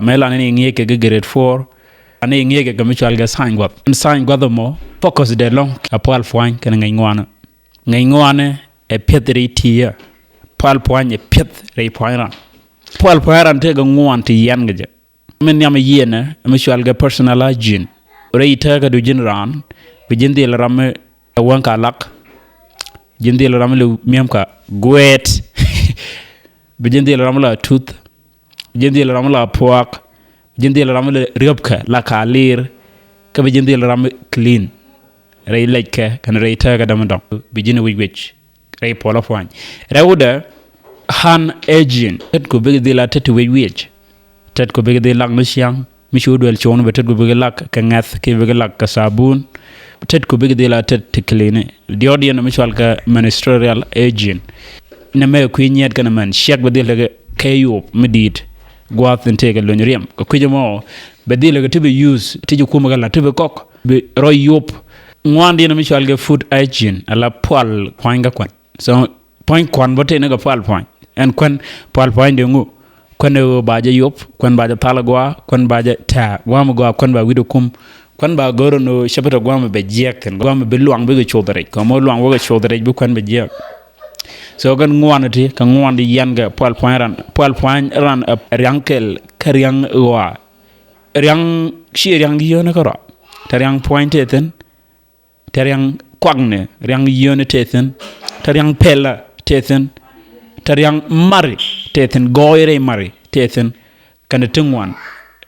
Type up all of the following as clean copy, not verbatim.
mela ne ngie ke grade 4 ane ngie ke mutual ga sign gwa mo focus de long apal fwan kan ngai ngwane e pedri tia pal fwan e ped re poiran pal poiran te ga ngwan ti yan ga men yam yene mutual ga personal hygiene re ita ga du jin ran bi jindi la ram wanka lak jindi la ram le miem ka gwet bi jindi la ram la tooth jindi la ram la poak jindi la ram la ribka la ka lir ka bi jindi la ram clean ray leke kan ray ta ga dam dom bi jini wich ray polo fwan rewda han agent tet ko bi di la tet wich tet ko bi di lak no siang mi shodo el chon be tet ko bi lak ka ngath ke bi lak ka sabun tet ko bi di la tet clean di odien mi chwal ka ministerial agent na me ku nyet kan man shek bi di la kayo medit gwath ntege lo nyriam ko kujemo be di la tibe use tiju kuma gala tibe kok be roy yop ngwandi na mi chwal ga food hygiene ala pal kwanga kwan so point kwan bote ne ga pal point en kwan pal point de ngu kwan ne baaje yop kwan baaje talagwa kwan baaje ta wama gwa kwan ba wido kum kwan ba goro no shabata gwama be jeken gwama be luang be chodare ko mo luang wo chodare bu kwan be jek so gan ngwanati ka ngwandi yanga pal point ran rankel karyang wa ryang shi ryang yone karo taryang point eten taryang kwagne ryang yone teten taryang pella teten taryang mari teten goyre mari teten kan tungwan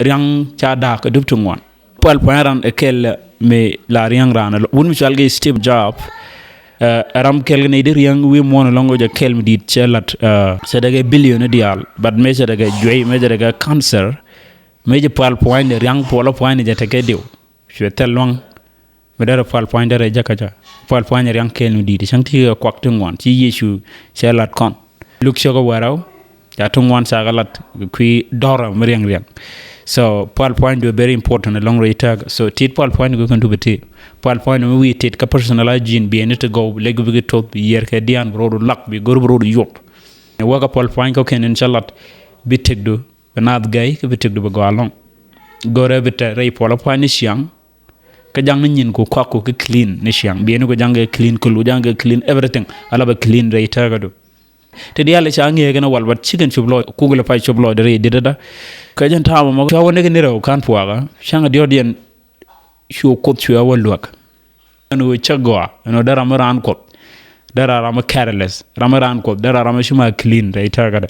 ryang chada ka dup tungwan pal point ran ekel me la ryang ran won mi chalge Steve Job ram kel ne dir yang wi mon longo ja kel mi dit chelat se daga billion dial but me se daga joy me daga cancer me je pal point yang polo point ja take dew je telong me dara pal point dara jakaja pal point yang kel mi dit santi kwak tungwan ci yesu chelat kon luk shogo waraw ja tungwan sa galat kui dora me riang so pal point do very important along rate so tit pal point go kan do beti pal point we tit ka personal hygiene be ne to go legu bi top yer ka dian brodo lak bi gor brodo yop waga pal point ko ken inshallah bi tegdo banad gay ko bi tegdo ba go along gore bita ray pal point ni siang ka jang nyin ko kwako ko clean ni siang bi ne ko jang clean ko lu jang clean everything ala ba clean ray ta do te diale cha ngi gena wal wat chicken chublo kugula pay chublo de re didada ka jan tawo mo tawo ne ni rew kan puaga shanga diodien shu ko chwa walwak anu chagwa anu dara maran ko dara rama careless ramaran ko dara rama shuma clean re ta gada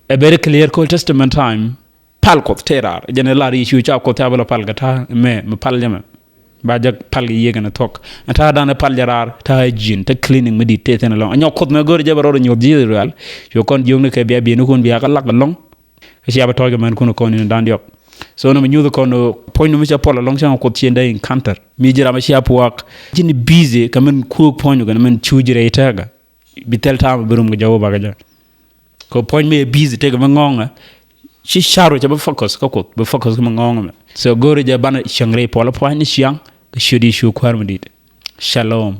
a very clear Old Testament time pal ko terar general shu cha ko tabala pal gata me pal jama bajak pal yegana tok ata dana pal jarar ta jin ta cleaning meditate na long anyok me gor jabaro nyo jiral yo kon jong ne ke biya bi no kon biya ka lak long ke siaba toge man kono kon ni dan yok so no nyudo kono point no mi cha pol long cha ko tienda in counter mi jira ma siap wak jini busy kamen ku point go men chujire itaga bitel tam berum ga jawo baga ja ko point me busy tege ma ngonga shi sharo cha ba focus ko ba focus ko ma ngonga so gore ja bana shangre pol point ni siang shudi shu kwarmudit shalom